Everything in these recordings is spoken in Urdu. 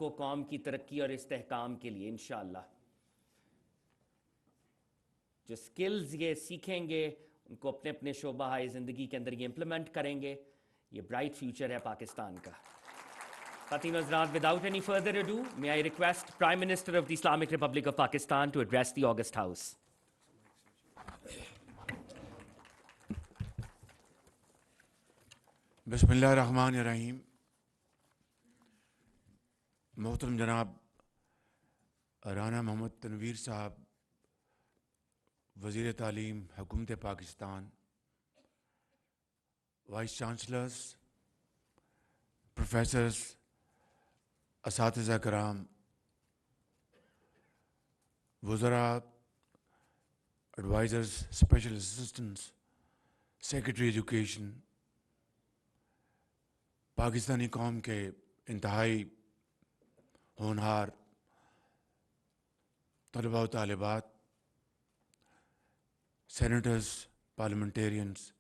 کو قوم کی ترقی اور استحکام کے لیے انشاءاللہ. جو سکلز یہ سیکھیں گے ان کو اپنے اپنے شعبہ زندگی کے اندر یہ امپلیمنٹ کریں گے. یہ برائٹ فیوچر ہے پاکستان کا. خواتین و حضرات, without any further ado, may I request Prime Minister of the Islamic Republic of Pakistan to address the August House. بسم اللہ الرحمن الرحیم. محترم جناب رانا محمد تنویر صاحب, وزیر تعلیم حکومت پاکستان, وائس چانسلرز, پروفیسرز, اساتذہ کرام, وزراء, advisers, special assistants, secretary education, Pakistani قوم کے انتہائی ہونہار طلباء و طالبات, سینیٹرز, پارلیمنٹیرینز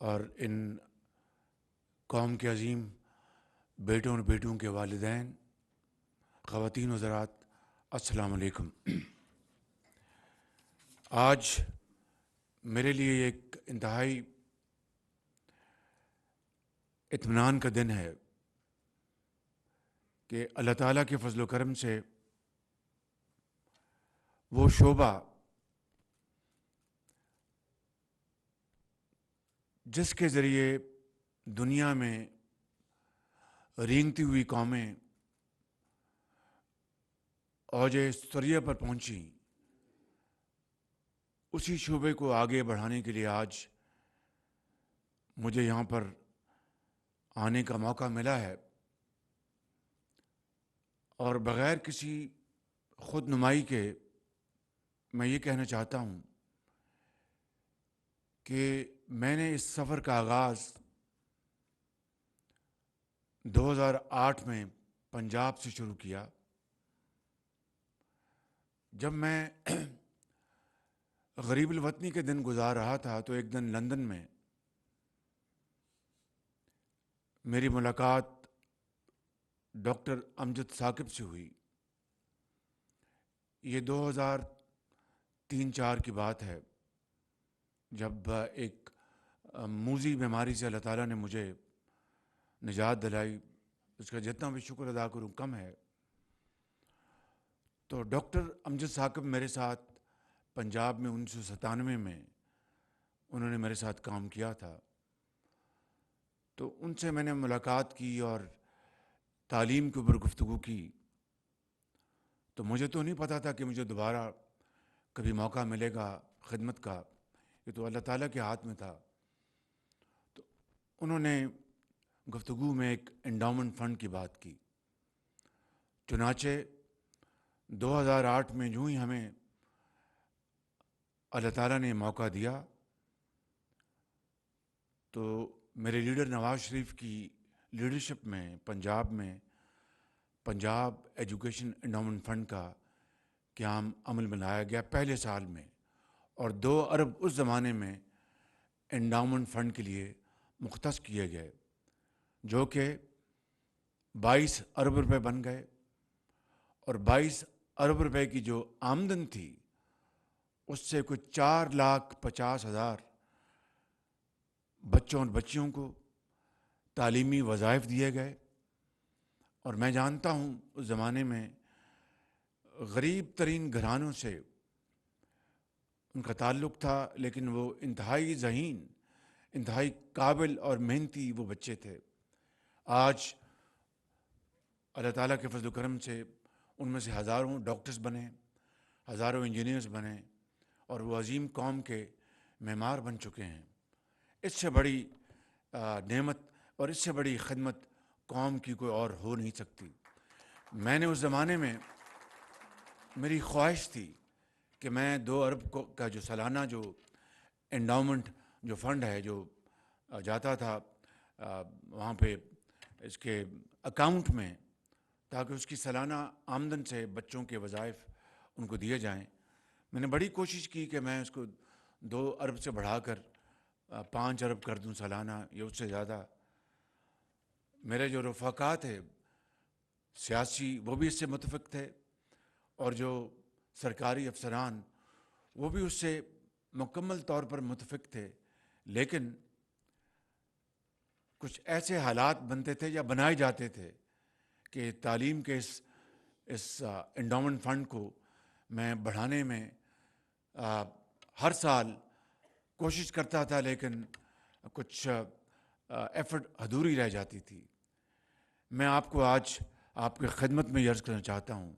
اور ان قوم کے عظیم بیٹوں اور بیٹوں کے والدین, خواتین و حضرات, السلام علیکم. آج میرے لیے ایک انتہائی اطمینان کا دن ہے کہ اللہ تعالیٰ کے فضل و کرم سے وہ شعبہ جس کے ذریعے دنیا میں رینگتی ہوئی قومیں اوج ثریہ پر پہنچی, اسی شعبے کو آگے بڑھانے کے لیے آج مجھے یہاں پر آنے کا موقع ملا ہے. اور بغیر کسی خود نمائی کے میں یہ کہنا چاہتا ہوں کہ میں نے اس سفر کا آغاز 2008 میں پنجاب سے شروع کیا. جب میں غریب الوطنی کے دن گزار رہا تھا تو ایک دن لندن میں میری ملاقات ڈاکٹر امجد ثاقب سے ہوئی. یہ 2003-04 کی بات ہے, جب ایک موذی بیماری سے اللہ تعالیٰ نے مجھے نجات دلائی. اس کا جتنا بھی شکر ادا کروں کم ہے. تو ڈاکٹر امجد ثاقب میرے ساتھ پنجاب میں 1997 میں انہوں نے میرے ساتھ کام کیا تھا. تو ان سے میں نے ملاقات کی اور تعلیم کے اوپر گفتگو کی. تو مجھے تو نہیں پتا تھا کہ مجھے دوبارہ کبھی موقع ملے گا خدمت کا, یہ تو اللہ تعالیٰ کے ہاتھ میں تھا. تو انہوں نے گفتگو میں ایک انڈاؤمنٹ فنڈ کی بات کی. چنانچہ 2008 میں جو ہی ہمیں اللہ تعالیٰ نے موقع دیا تو میرے لیڈر نواز شریف کی لیڈرشپ میں پنجاب میں پنجاب ایجوکیشن انڈاؤمنٹ فنڈ کا قیام عمل میں لایا گیا پہلے سال میں. اور 2 ارب اس زمانے میں انڈاؤمنٹ فنڈ کے لیے مختص کیے گئے, جو کہ 22 ارب روپے بن گئے. اور 22 ارب روپے کی جو آمدن تھی اس سے کچھ 4,50,000 بچوں اور بچیوں کو تعلیمی وظائف دیے گئے. اور میں جانتا ہوں اس زمانے میں غریب ترین گھرانوں سے ان کا تعلق تھا, لیکن وہ انتہائی ذہین, انتہائی قابل اور محنتی وہ بچے تھے. آج اللہ تعالیٰ کے فضل و کرم سے ان میں سے ہزاروں ڈاکٹرز بنے, ہزاروں انجینئرز بنے اور وہ عظیم قوم کے معمار بن چکے ہیں. اس سے بڑی نعمت اور اس سے بڑی خدمت قوم کی کوئی اور ہو نہیں سکتی. میں نے اس زمانے میں میری خواہش تھی کہ میں 2 ارب کا جو سالانہ جو انڈاؤمنٹ جو فنڈ ہے جو جاتا تھا وہاں پہ اس کے اکاؤنٹ میں, تاکہ اس کی سالانہ آمدن سے بچوں کے وظائف ان کو دیے جائیں. میں نے بڑی کوشش کی کہ میں اس کو 2 ارب سے بڑھا کر 5 ارب کر دوں سالانہ یا اس سے زیادہ. میرے جو رفقا تھے سیاسی وہ بھی اس سے متفق تھے اور جو سرکاری افسران وہ بھی اس سے مکمل طور پر متفق تھے، لیکن کچھ ایسے حالات بنتے تھے یا بنائے جاتے تھے کہ تعلیم کے اس انڈاؤمنٹ فنڈ کو میں بڑھانے میں ہر سال کوشش کرتا تھا، لیکن کچھ ایفرٹ ادھوری رہ جاتی تھی۔ میں آپ کو آج آپ کی خدمت میں عرض کرنا چاہتا ہوں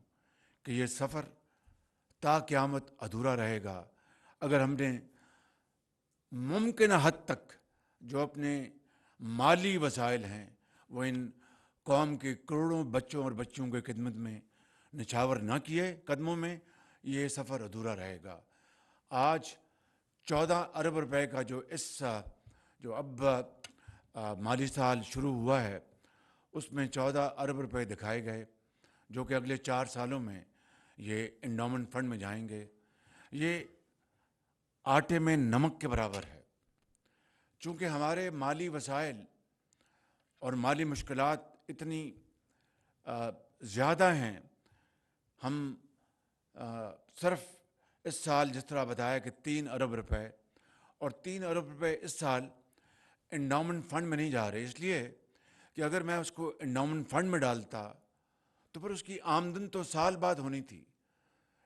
کہ یہ سفر تا قیامت ادھورا رہے گا اگر ہم نے ممکنہ حد تک جو اپنے مالی وسائل ہیں وہ ان قوم کے کروڑوں بچوں اور بچیوں کی خدمت میں نچھاور نہ کیے قدموں میں، یہ سفر ادھورا رہے گا۔ آج 14 ارب روپے کا جو اب مالی سال شروع ہوا ہے اس میں 14 ارب روپے دکھائے گئے جو کہ اگلے 4 سالوں میں یہ انڈاؤمنٹ فنڈ میں جائیں گے۔ یہ آٹے میں نمک کے برابر ہے۔ چونکہ ہمارے مالی وسائل اور مالی مشکلات اتنی زیادہ ہیں، ہم صرف اس سال جس طرح بتایا کہ 3 ارب روپے، اور 3 ارب روپے اس سال انڈاؤمنٹ فنڈ میں نہیں جا رہے، اس لیے کہ اگر میں اس کو انڈاؤمنٹ فنڈ میں ڈالتا تو پھر اس کی آمدن تو سال بعد ہونی تھی،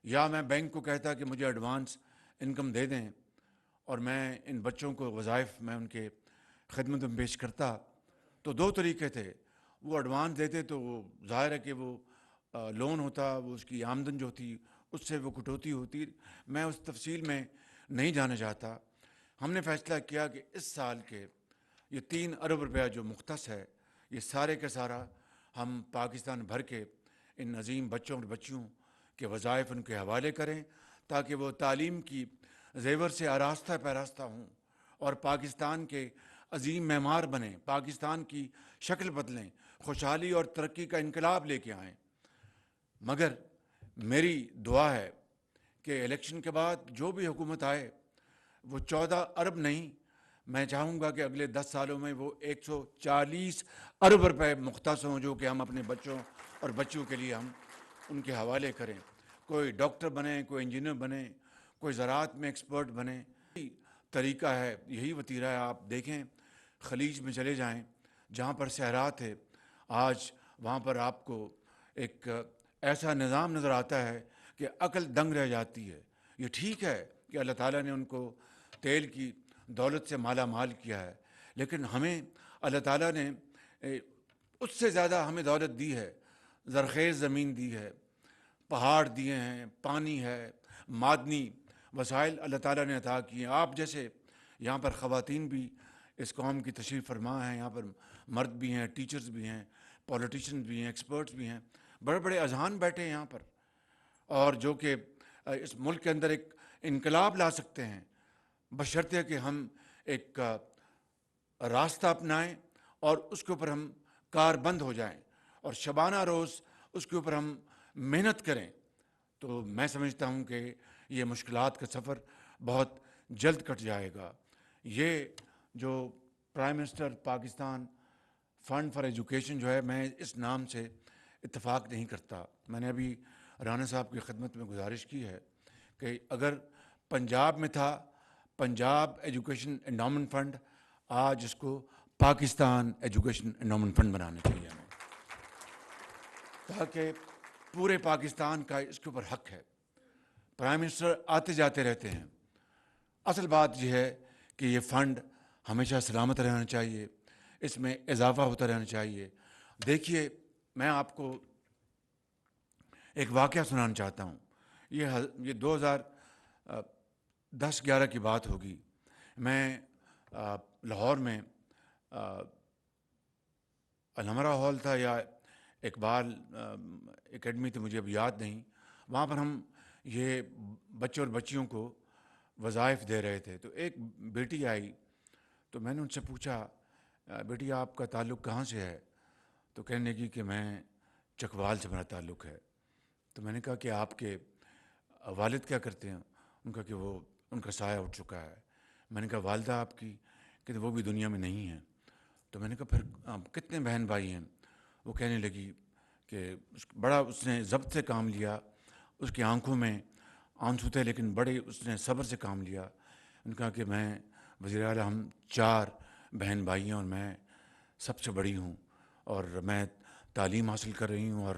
یا میں بینک کو کہتا کہ مجھے ایڈوانس انکم دے دیں اور میں ان بچوں کو وظائف میں ان کے خدمت میں پیش کرتا۔ تو 2 طریقے تھے، وہ ایڈوانس دیتے تو وہ ظاہر ہے کہ وہ لون ہوتا، وہ اس کی آمدن جو تھی اس سے وہ کٹوتی ہوتی۔ میں اس تفصیل میں نہیں جانا چاہتا۔ ہم نے فیصلہ کیا کہ اس سال کے یہ 3 ارب روپیہ جو مختص ہے، یہ سارے کا سارا ہم پاکستان بھر کے ان عظیم بچوں اور بچیوں کے وظائف ان کے حوالے کریں تاکہ وہ تعلیم کی زیور سے آراستہ پیراستہ ہوں اور پاکستان کے عظیم معمار بنیں، پاکستان کی شکل بدلیں، خوشحالی اور ترقی کا انقلاب لے کے آئیں۔ مگر میری دعا ہے کہ الیکشن کے بعد جو بھی حکومت آئے وہ 14 ارب نہیں، میں چاہوں گا کہ اگلے 10 سالوں میں وہ 140 ارب روپے مختص ہوں جو کہ ہم اپنے بچوں اور بچیوں کے لیے ہم ان کے حوالے کریں۔ کوئی ڈاکٹر بنے، کوئی انجینئر بنے، کوئی زراعت میں ایکسپرٹ بنے۔ یہی طریقہ ہے، یہی وتیرہ ہے۔ آپ دیکھیں خلیج میں چلے جائیں جہاں پر صحرات ہے، آج وہاں پر آپ کو ایک ایسا نظام نظر آتا ہے کہ عقل دنگ رہ جاتی ہے۔ یہ ٹھیک ہے کہ اللہ تعالیٰ نے ان کو تیل کی دولت سے مالا مال کیا ہے، لیکن ہمیں اللہ تعالیٰ نے اس سے زیادہ ہمیں دولت دی ہے، زرخیز زمین دی ہے، پہاڑ دیے ہیں، پانی ہے، معدنی وسائل اللہ تعالیٰ نے عطا کیے ہیں۔ آپ جیسے یہاں پر خواتین بھی اس قوم کی تشریف فرما ہیں، یہاں پر مرد بھی ہیں، ٹیچرز بھی ہیں، پولیٹیشنز بھی ہیں، ایکسپرٹس بھی ہیں، بڑے بڑے اذہان بیٹھے ہیں یہاں پر، اور جو کہ اس ملک کے اندر ایک انقلاب لا سکتے ہیں، بشرطے کہ ہم ایک راستہ اپنائیں اور اس کے اوپر ہم کار بند ہو جائیں اور شبانہ روز اس کے اوپر ہم محنت کریں۔ تو میں سمجھتا ہوں کہ یہ مشکلات کا سفر بہت جلد کٹ جائے گا۔ یہ جو prime minister Pakistan fund for education جو ہے، میں اس نام سے اتفاق نہیں کرتا۔ میں نے ابھی رانا صاحب کی خدمت میں گزارش کی ہے کہ اگر پنجاب میں تھا پنجاب ایجوکیشن انڈاؤمنٹ فنڈ، آج اس کو پاکستان ایجوکیشن انڈاؤمنٹ فنڈ بنانا چاہیے ہمیں، تاکہ پورے پاکستان کا اس کے اوپر حق ہے۔ پرائم منسٹر آتے جاتے رہتے ہیں، اصل بات یہ ہے کہ یہ فنڈ ہمیشہ سلامت رہنا چاہیے، اس میں اضافہ ہوتا رہنا چاہیے۔ دیکھیے میں آپ کو ایک واقعہ سنانا چاہتا ہوں۔ یہ 2010-11 کی بات ہوگی۔ میں لاہور میں الحمرہ ہال تھا یا اقبال اکیڈمی تھی، مجھے اب یاد نہیں، وہاں پر ہم یہ بچوں اور بچیوں کو وظائف دے رہے تھے۔ تو ایک بیٹی آئی تو میں نے ان سے پوچھا، بیٹی آپ کا تعلق کہاں سے ہے؟ تو کہنے لگی کہ میں چکوال سے میرا تعلق ہے۔ تو میں نے کہا کہ آپ کے والد کیا کرتے ہیں؟ ان کا کہ وہ ان کا سایہ اٹھ چکا ہے۔ میں نے کہا والدہ آپ کی؟ کہ وہ بھی دنیا میں نہیں ہیں۔ تو میں نے کہا پھر کتنے بہن بھائی ہیں؟ وہ کہنے لگی کہ بڑا اس نے ضبط سے کام لیا. اس کی آنکھوں میں آنسو تھے لیکن بڑے اس نے صبر سے کام لیا. ان کا کہ میں وزیر اعلیٰ ہم 4 بہن بھائی ہیں اور میں سب سے بڑی ہوں اور میں تعلیم حاصل کر رہی ہوں اور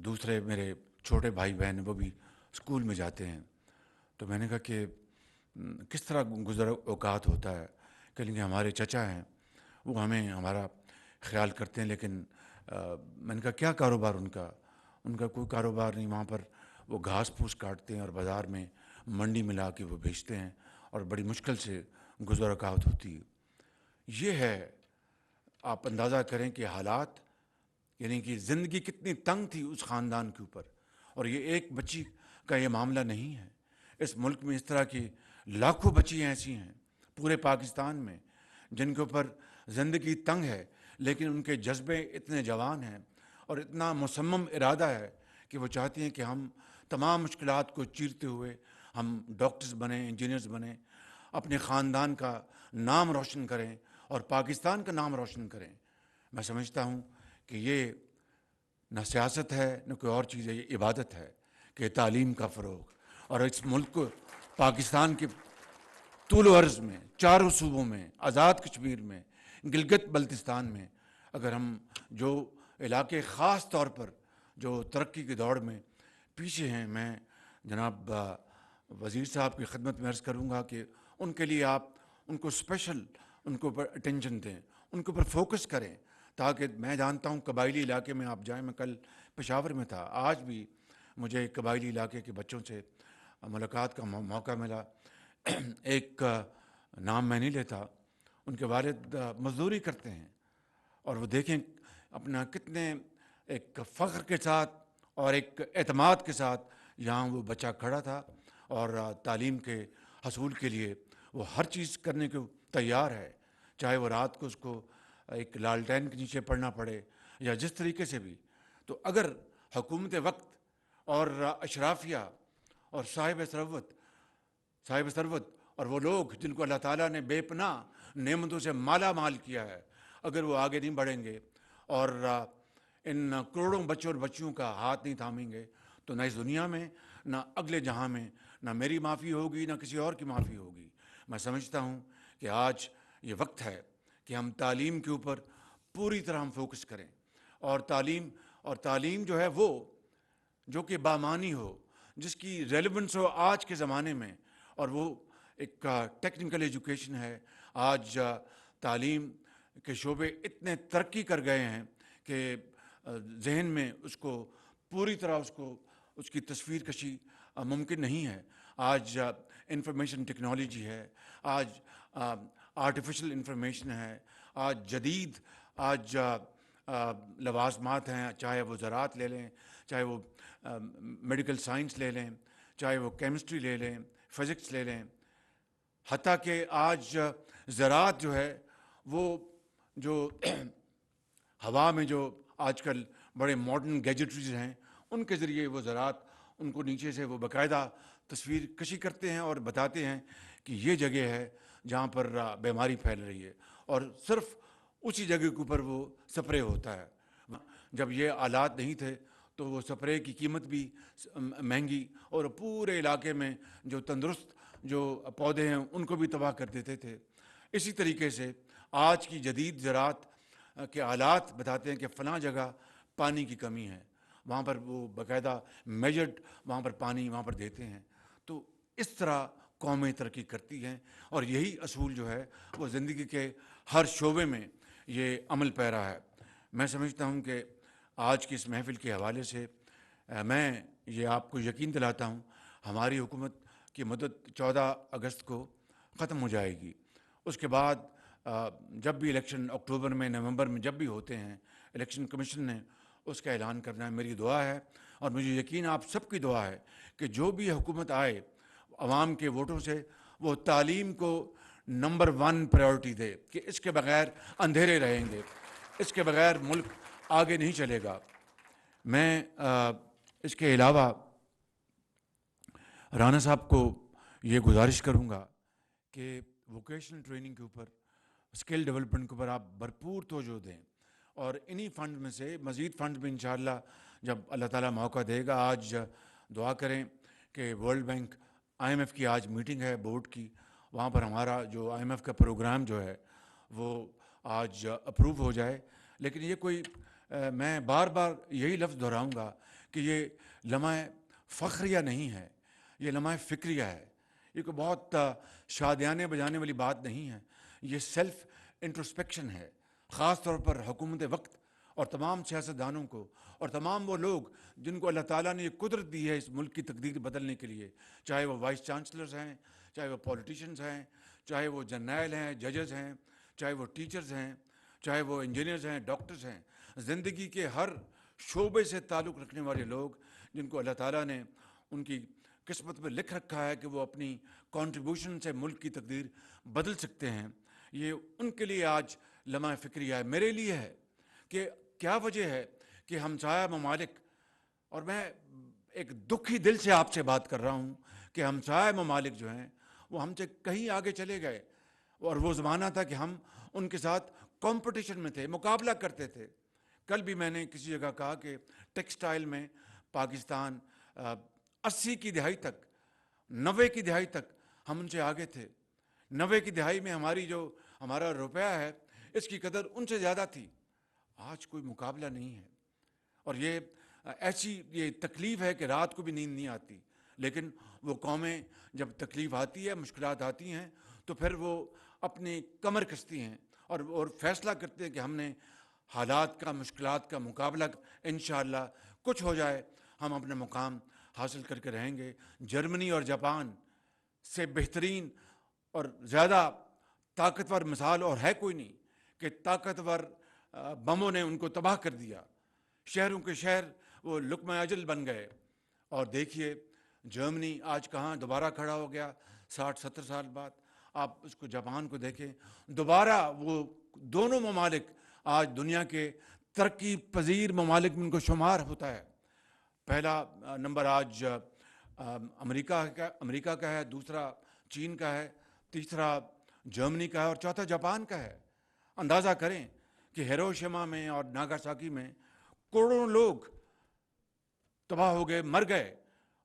دوسرے میرے چھوٹے بھائی بہن وہ بھی اسکول میں جاتے ہیں. تو میں نے کہا کہ کس طرح گزر اوقات ہوتا ہے. کہ ہمارے چچا ہیں وہ ہمیں ہمارا خیال کرتے ہیں لیکن میں نے کہا کیا کاروبار ان کا کوئی کاروبار نہیں. وہاں پر وہ گھاس پھوس کاٹتے ہیں اور بازار میں منڈی میں لا کے وہ بیچتے ہیں اور بڑی مشکل سے گزر اوقات ہوتی ہے. یہ ہے، آپ اندازہ کریں کہ حالات، یعنی کہ زندگی کتنی تنگ تھی اس خاندان کے اوپر. اور یہ ایک بچی کا یہ معاملہ نہیں ہے. اس ملک میں اس طرح کی لاکھوں بچیاں ایسی ہیں پورے پاکستان میں جن کے اوپر زندگی تنگ ہے لیکن ان کے جذبے اتنے جوان ہیں اور اتنا مصمم ارادہ ہے کہ وہ چاہتی ہیں کہ ہم تمام مشکلات کو چیرتے ہوئے ہم ڈاکٹرز بنیں، انجینئرز بنیں، اپنے خاندان کا نام روشن کریں اور پاکستان کا نام روشن کریں. میں سمجھتا ہوں کہ یہ نہ سیاست ہے نہ کوئی اور چیز ہے، یہ عبادت ہے کہ تعلیم کا فروغ. اور اس ملک کو، پاکستان کے طول و عرض میں 4 صوبوں میں، آزاد کشمیر میں، گلگت بلتستان میں، اگر ہم جو علاقے خاص طور پر جو ترقی کی دوڑ میں پیچھے ہیں، میں جناب وزیر صاحب کی خدمت میں عرض کروں گا کہ ان کے لیے آپ ان کو اسپیشل ان کے اوپر اٹینشن دیں، ان کے اوپر فوکس کریں. تاکہ میں جانتا ہوں قبائلی علاقے میں آپ جائیں، میں کل پشاور میں تھا، آج بھی مجھے قبائلی علاقے کے بچوں سے ملاقات کا موقع ملا. ایک نام میں نہیں لیتا، ان کے والد مزدوری کرتے ہیں اور وہ دیکھیں اپنا کتنے ایک فخر کے ساتھ اور ایک اعتماد کے ساتھ یہاں وہ بچہ کھڑا تھا اور تعلیم کے حصول کے لیے وہ ہر چیز کرنے کو تیار ہے، چاہے وہ رات کو اس کو ایک لالٹین کے نیچے پڑھنا پڑے یا جس طریقے سے بھی. تو اگر حکومت وقت اور اشرافیہ اور صاحب ثروت اور وہ لوگ جن کو اللہ تعالیٰ نے بے پناہ نعمتوں سے مالا مال کیا ہے، اگر وہ آگے نہیں بڑھیں گے اور ان کروڑوں بچوں اور بچیوں کا ہاتھ نہیں تھامیں گے تو نہ اس دنیا میں نہ اگلے جہاں میں نہ میری معافی ہوگی نہ کسی اور کی معافی ہوگی. میں سمجھتا ہوں کہ آج یہ وقت ہے کہ ہم تعلیم کے اوپر پوری طرح ہم فوکس کریں اور تعلیم جو ہے وہ جو کہ بامانی ہو، جس کی ریلیونس ہو آج کے زمانے میں. اور وہ ایک ٹیکنیکل ایجوکیشن ہے. آج تعلیم کے شعبے اتنے ترقی کر گئے ہیں کہ ذہن میں اس کو پوری طرح اس کی تصویر کشی ممکن نہیں ہے. آج انفارمیشن ٹیکنالوجی ہے، آج آرٹیفیشل انفارمیشن ہے، آج لوازمات ہیں، چاہے وہ زراعت لے لیں، چاہے وہ میڈیکل سائنس لے لیں، چاہے وہ کیمسٹری لے لیں، فزکس لے لیں. حتیٰ کہ آج زراعت جو ہے وہ جو ہوا میں جو آج کل بڑے ماڈرن گیجٹریز ہیں ان کے ذریعے وہ زراعت ان کو نیچے سے وہ باقاعدہ تصویر کشی کرتے ہیں اور بتاتے ہیں کہ یہ جگہ ہے جہاں پر بیماری پھیل رہی ہے اور صرف اسی جگہ کے اوپر وہ سپرے ہوتا ہے. جب یہ آلات نہیں تھے تو وہ سپرے کی قیمت بھی مہنگی اور پورے علاقے میں جو تندرست جو پودے ہیں ان کو بھی تباہ کر دیتے تھے. اسی طریقے سے آج کی جدید زراعت کے آلات بتاتے ہیں کہ فلاں جگہ پانی کی کمی ہے، وہاں پر وہ باقاعدہ میجرڈ وہاں پر پانی وہاں پر دیتے ہیں. تو اس طرح قومیں ترقی کرتی ہیں اور یہی اصول جو ہے وہ زندگی کے ہر شعبے میں یہ عمل پیرا ہے. میں سمجھتا ہوں کہ آج کی اس محفل کے حوالے سے میں یہ آپ کو یقین دلاتا ہوں ہماری حکومت کی مدت 14 اگست کو ختم ہو جائے گی. اس کے بعد جب بھی الیکشن اکتوبر میں نومبر میں جب بھی ہوتے ہیں الیکشن کمیشن نے اس کا اعلان کرنا ہے. میری دعا ہے اور مجھے یقین آپ سب کی دعا ہے کہ جو بھی حکومت آئے عوام کے ووٹوں سے وہ تعلیم کو نمبر 1 پرائیورٹی دے کہ اس کے بغیر اندھیرے رہیں گے، اس کے بغیر ملک آگے نہیں چلے گا. میں اس کے علاوہ رانا صاحب کو یہ گزارش کروں گا کہ ووکیشنل ٹریننگ کے اوپر، اسکل ڈیولپمنٹ کے اوپر آپ بھرپور توجہ دیں اور انہی فنڈ میں سے مزید فنڈ بھی انشاءاللہ جب اللہ تعالیٰ موقع دے گا. آج دعا کریں کہ ورلڈ بینک IMF کی آج میٹنگ ہے بورڈ کی, وہاں پر ہمارا جو IMF کا پروگرام جو ہے وہ آج اپروو ہو جائے. لیکن یہ کوئی میں بار بار یہی لفظ دہراؤں گا کہ یہ لمحہ فخریہ نہیں ہے, یہ لمحہ فکریہ ہے. یہ کوئی بہت شادیانے بجانے والی بات نہیں ہے, یہ سیلف انٹروسپیکشن ہے, خاص طور پر حکومت وقت اور تمام سیاستدانوں کو اور تمام وہ لوگ جن کو اللہ تعالیٰ نے یہ قدرت دی ہے اس ملک کی تقدیر بدلنے کے لیے, چاہے وہ وائس چانسلرز ہیں, چاہے وہ پولیٹیشنز ہیں, چاہے وہ جرنیل ہیں, ججز ہیں, چاہے وہ ٹیچرز ہیں, چاہے وہ انجینئرز ہیں, ڈاکٹرز ہیں, زندگی کے ہر شعبے سے تعلق رکھنے والے لوگ جن کو اللہ تعالیٰ نے ان کی قسمت میں لکھ رکھا ہے کہ وہ اپنی کنٹریبیوشن سے ملک کی تقدیر بدل سکتے ہیں, یہ ان کے لیے آج لمحہ فکریہ ہے. میرے لیے ہے کہ کیا وجہ ہے کہ ہمسایہ ممالک, اور میں ایک دکھی دل سے آپ سے بات کر رہا ہوں کہ ہمسایہ ممالک جو ہیں وہ ہم سے کہیں آگے چلے گئے, اور وہ زمانہ تھا کہ ہم ان کے ساتھ کمپٹیشن میں تھے, مقابلہ کرتے تھے. کل بھی میں نے کسی جگہ کہا کہ ٹیکسٹائل میں پاکستان 80 کی دہائی تک, 90 کی دہائی تک ہم ان سے آگے تھے. 90 کی دہائی میں ہماری جو ہمارا روپیہ ہے اس کی قدر ان سے زیادہ تھی. آج کوئی مقابلہ نہیں ہے, اور یہ ایسی یہ تکلیف ہے کہ رات کو بھی نیند نہیں آتی. لیکن وہ قومیں جب تکلیف آتی ہے, مشکلات آتی ہیں, تو پھر وہ اپنی کمر کستی ہیں اور فیصلہ کرتے ہیں کہ ہم نے حالات کا, مشکلات کا مقابلہ انشاءاللہ کچھ ہو جائے ہم اپنا مقام حاصل کر کے رہیں گے. جرمنی اور جاپان سے بہترین اور زیادہ طاقتور مثال اور ہے کوئی نہیں کہ طاقتور بموں نے ان کو تباہ کر دیا. شہروں کے شہر وہ لقمہ اجل بن گئے. اور دیکھیے جرمنی آج کہاں دوبارہ کھڑا ہو گیا 60-70 سال بعد. آپ اس کو جاپان کو دیکھیں, دوبارہ وہ دونوں ممالک آج دنیا کے ترقی پذیر ممالک میں ان کو شمار ہوتا ہے. پہلا نمبر آج امریکہ کا ہے, دوسرا چین کا ہے, تیسرا جرمنی کا ہے, اور چوتھا جاپان کا ہے. اندازہ کریں کہ ہیروشیما میں اور ناگاساکی میں کروڑوں لوگ تباہ ہو گئے, مر گئے,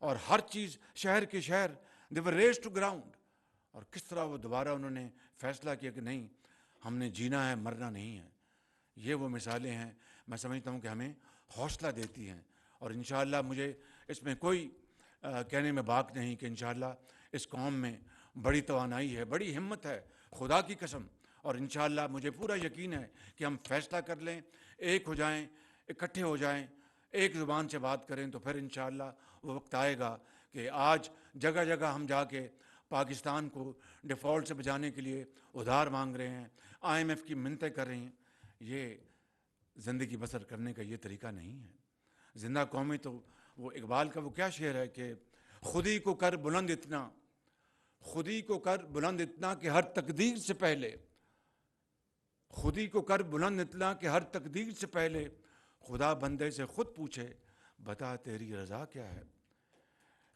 اور ہر چیز شہر کے شہر they were razed to ground. اور کس طرح وہ دوبارہ انہوں نے فیصلہ کیا کہ نہیں, ہم نے جینا ہے, مرنا نہیں ہے. یہ وہ مثالیں ہیں میں سمجھتا ہوں کہ ہمیں حوصلہ دیتی ہیں. اور انشاءاللہ مجھے اس میں کوئی کہنے میں باک نہیں کہ انشاءاللہ اس قوم میں بڑی توانائی ہے, بڑی ہمت ہے, خدا کی قسم. اور انشاءاللہ مجھے پورا یقین ہے کہ ہم فیصلہ کر لیں, ایک ہو جائیں, اکٹھے ہو جائیں, ایک زبان سے بات کریں, تو پھر انشاءاللہ وہ وقت آئے گا کہ آج جگہ جگہ ہم جا کے پاکستان کو ڈیفالٹ سے بچانے کے لیے ادھار مانگ رہے ہیں, IMF کی منتیں کر رہے ہیں. یہ زندگی بسر کرنے کا یہ طریقہ نہیں ہے. زندہ قومی تو وہ اقبال کا وہ کیا شعر ہے کہ خودی کو کر بلند اتنا, خودی کو کر بلند اتنا کہ ہر تقدیر سے پہلے, خودی کو کر بلند اتنا کہ ہر تقدیر سے پہلے خدا بندے سے خود پوچھے بتا تیری رضا کیا ہے.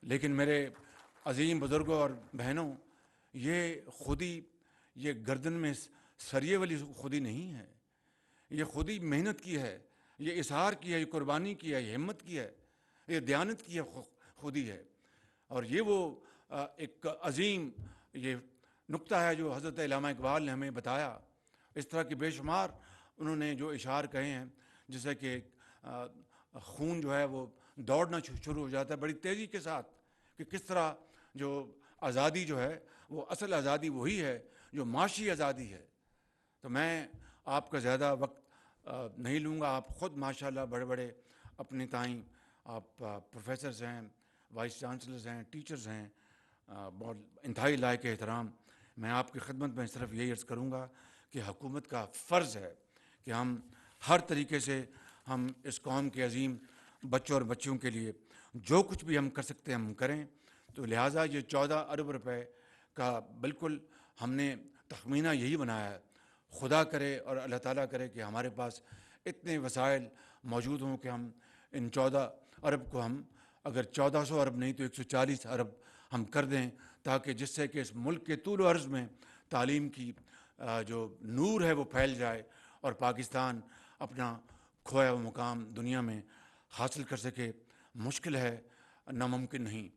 لیکن میرے عظیم بزرگوں اور بہنوں, یہ خودی یہ گردن میں سریے والی خودی نہیں ہے. یہ خودی محنت کی ہے, یہ اظہار کی ہے, یہ قربانی کی ہے, یہ ہمت کی ہے, یہ دیانت کی ہے خودی ہے. اور یہ وہ ایک عظیم یہ نقطہ ہے جو حضرت علامہ اقبال نے ہمیں بتایا. اس طرح کے بے شمار انہوں نے جو اشعار کہے ہیں, جیسے کہ خون جو ہے وہ دوڑنا شروع ہو جاتا ہے بڑی تیزی کے ساتھ, کہ کس طرح جو آزادی جو ہے وہ اصل آزادی وہی ہے جو معاشی آزادی ہے. تو میں آپ کا زیادہ وقت نہیں لوں گا. آپ خود ماشاءاللہ بڑے بڑے اپنے تائیں آپ پروفیسرز ہیں, وائس چانسلرز ہیں, ٹیچرز ہیں, بہت انتہائی لائق احترام. میں آپ کی خدمت میں صرف یہی عرض کروں گا کہ حکومت کا فرض ہے کہ ہم ہر طریقے سے ہم اس قوم کے عظیم بچوں اور بچیوں کے لیے جو کچھ بھی ہم کر سکتے ہیں ہم کریں. تو لہٰذا یہ 14 ارب روپے کا بالکل ہم نے تخمینہ یہی بنایا ہے. خدا کرے اور اللہ تعالیٰ کرے کہ ہمارے پاس اتنے وسائل موجود ہوں کہ ہم ان 14 ارب کو ہم اگر 1400 ارب نہیں تو 140 ارب ہم کر دیں, تاکہ جس سے کہ اس ملک کے طول و عرض میں تعلیم کی جو نور ہے وہ پھیل جائے, اور پاکستان اپنا کھویا ہوا مقام دنیا میں حاصل کر سکے مشکل ہے، ناممکن نہیں۔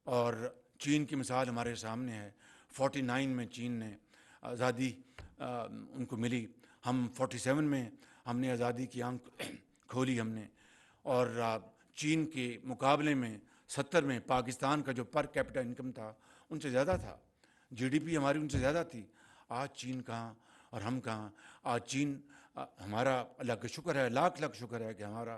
اور چین کی مثال ہمارے سامنے ہے۔ 49 میں چین نے آزادی ان کو ملی، ہم 47 میں ہم نے آزادی کی آنکھ کھولی ہم نے، اور چین کے مقابلے میں 70 میں پاکستان کا جو پر کیپٹا انکم تھا ان سے زیادہ تھا، جی ڈی پی ہماری ان سے زیادہ تھی۔ آج چین کہاں اور ہم کہاں؟ آج چین ہمارا اللہ کا شکر ہے، لاکھ لاکھ شکر ہے کہ ہمارا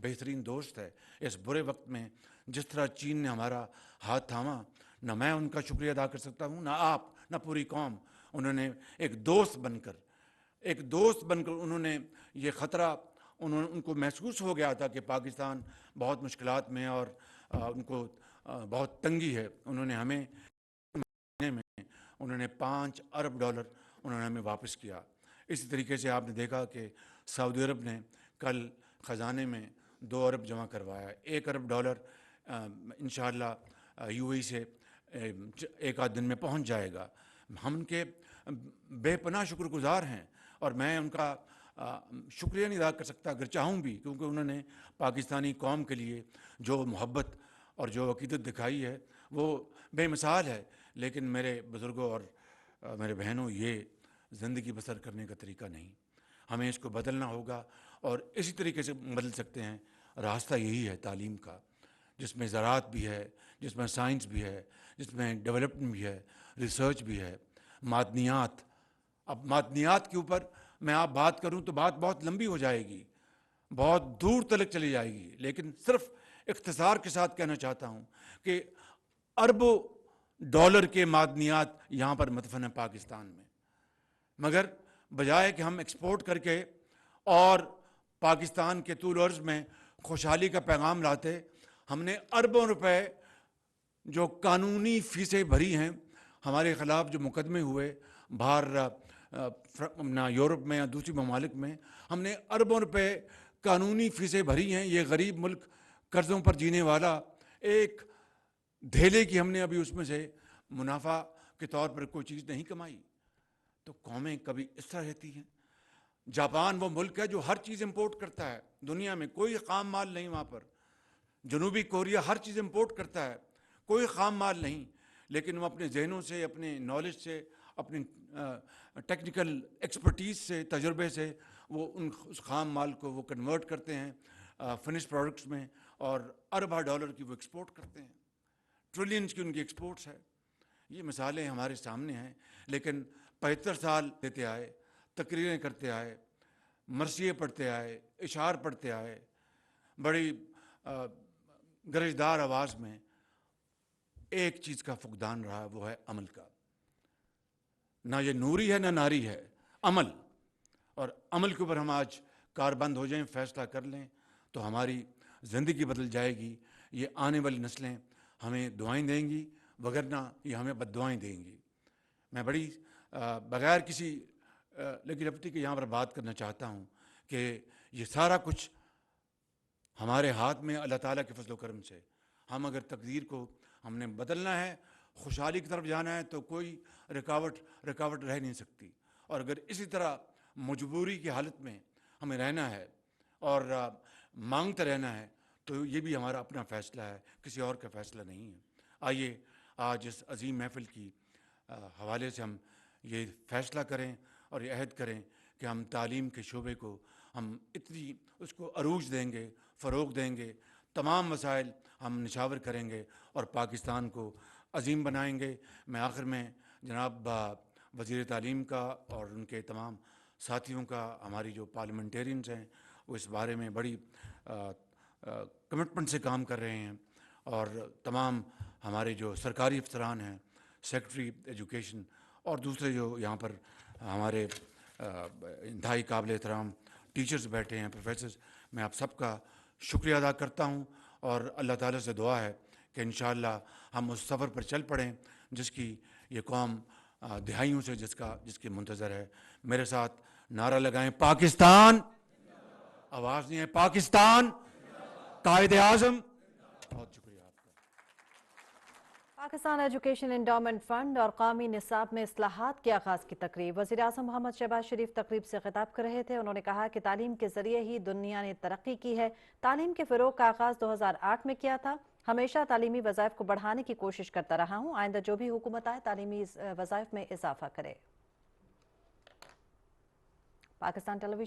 بہترین دوست ہے۔ اس برے وقت میں جس طرح چین نے ہمارا ہاتھ تھاما، نہ میں ان کا شکریہ ادا کر سکتا ہوں، نہ آپ، نہ پوری قوم۔ انہوں نے ایک دوست بن کر انہوں نے یہ خطرہ ان کو محسوس ہو گیا تھا کہ پاکستان بہت مشکلات میں اور ان کو بہت تنگی ہے۔ انہوں نے ہمیں انہوں نے $5 ارب انہوں نے ہمیں واپس کیا۔ اسی طریقے سے آپ نے دیکھا کہ سعودی عرب نے کل خزانے میں 2 ارب جمع کروایا، $1 ارب انشاءاللہ یو اے سے ایک آدھ دن میں پہنچ جائے گا۔ ہم ان کے بے پناہ شکر گزار ہیں، اور میں ان کا شکریہ نہیں ادا کر سکتا اگر چاہوں بھی، کیونکہ انہوں نے پاکستانی قوم کے لیے جو محبت اور جو عقیدت دکھائی ہے وہ بے مثال ہے۔ لیکن میرے بزرگوں اور میرے بہنوں، یہ زندگی بسر کرنے کا طریقہ نہیں، ہمیں اس کو بدلنا ہوگا، اور اسی طریقے سے بدل سکتے ہیں۔ راستہ یہی ہے تعلیم کا، جس میں زراعت بھی ہے، جس میں سائنس بھی ہے، جس میں ڈیولپمنٹ بھی ہے، ریسرچ بھی ہے، معدنیات۔ اب معدنیات کے اوپر میں آپ بات کروں تو بات بہت لمبی ہو جائے گی، بہت دور تلک چلی جائے گی، لیکن صرف اختصار کے ساتھ کہنا چاہتا ہوں کہ اربوں ڈالر کے معدنیات یہاں پر مدفن ہیں پاکستان میں، مگر بجائے کہ ہم ایکسپورٹ کر کے اور پاکستان کے طول عرض میں خوشحالی کا پیغام لاتے، ہم نے اربوں روپے جو قانونی فیسیں بھری ہیں، ہمارے خلاف جو مقدمے ہوئے باہر یورپ میں یا دوسری ممالک میں، ہم نے اربوں روپے قانونی فیسیں بھری ہیں۔ یہ غریب ملک، قرضوں پر جینے والا، ایک دھیلے کی ہم نے ابھی اس میں سے منافع کے طور پر کوئی چیز نہیں کمائی۔ تو قومیں کبھی اس طرح رہتی ہیں۔ جاپان وہ ملک ہے جو ہر چیز امپورٹ کرتا ہے دنیا میں، کوئی خام مال نہیں وہاں پر۔ جنوبی کوریا ہر چیز امپورٹ کرتا ہے، کوئی خام مال نہیں، لیکن وہ اپنے ذہنوں سے، اپنے نالج سے، اپنی ٹیکنیکل ایکسپرٹیز سے، تجربے سے وہ اس خام مال کو وہ کنورٹ کرتے ہیں فنش پروڈکٹس میں، اور اربہ ڈالر کی وہ ایکسپورٹ کرتے ہیں، ٹریلینز کی ان کی ایکسپورٹس ہے۔ یہ مثالیں ہمارے سامنے ہیں، لیکن 75 سال دیتے آئے، تقریریں کرتے آئے، مرثیے پڑھتے آئے، اشعار پڑھتے آئے، بڑی گرجدار آواز میں۔ ایک چیز کا فقدان رہا، وہ ہے عمل کا۔ نہ یہ نوری ہے نہ ناری ہے، عمل۔ اور عمل کے اوپر ہم آج کاربند ہو جائیں، فیصلہ کر لیں، تو ہماری زندگی بدل جائے گی۔ یہ آنے والی نسلیں ہمیں دعائیں دیں گی، وگرنہ یہ ہمیں بد دعائیں دیں گی۔ میں بڑی بغیر کسی لگی کے یہاں پر بات کرنا چاہتا ہوں کہ یہ سارا کچھ ہمارے ہاتھ میں اللہ تعالیٰ کے فضل و کرم سے۔ ہم اگر تقدیر کو ہم نے بدلنا ہے، خوشحالی کی طرف جانا ہے، تو کوئی رکاوٹ رہ نہیں سکتی۔ اور اگر اسی طرح مجبوری کی حالت میں ہمیں رہنا ہے اور مانگتے رہنا ہے، تو یہ بھی ہمارا اپنا فیصلہ ہے، کسی اور کا فیصلہ نہیں ہے۔ آئیے آج اس عظیم محفل کی حوالے سے ہم یہ فیصلہ کریں اور یہ عہد کریں کہ ہم تعلیم کے شعبے کو ہم اتنی اس کو عروج دیں گے، فروغ دیں گے، تمام مسائل ہم نشاور کریں گے اور پاکستان کو عظیم بنائیں گے۔ میں آخر میں جناب وزیر تعلیم کا اور ان کے تمام ساتھیوں کا، ہماری جو پارلیمنٹیرینز ہیں وہ اس بارے میں بڑی کمٹمنٹ سے کام کر رہے ہیں، اور تمام ہمارے جو سرکاری افسران ہیں، سیکرٹری ایجوکیشن اور دوسرے جو یہاں پر ہمارے انتہائی قابل احترام ٹیچرز بیٹھے ہیں، پروفیسرز، میں آپ سب کا شکریہ ادا کرتا ہوں، اور اللہ تعالیٰ سے دعا ہے کہ انشاءاللہ ہم اس سفر پر چل پڑیں جس کی یہ قوم دہائیوں سے جس کی منتظر ہے۔ میرے ساتھ نعرہ لگائیں، پاکستان! آواز نہیں ہے، پاکستان! قائد اعظم! بہت شکریہ آپ کا۔ پاکستان ایجوکیشن انڈومنٹ فنڈ اور قومی نصاب میں اصلاحات کے آغاز کی تقریب۔ وزیر اعظم محمد شہباز شریف تقریب سے خطاب کر رہے تھے۔ انہوں نے کہا کہ تعلیم کے ذریعے ہی دنیا نے ترقی کی ہے۔ تعلیم کے فروغ کا آغاز 2008 میں کیا تھا۔ ہمیشہ تعلیمی وظائف کو بڑھانے کی کوشش کرتا رہا ہوں۔ آئندہ جو بھی حکومت آئے تعلیمی وظائف میں اضافہ کرے۔ پاکستان ٹیلی ویژن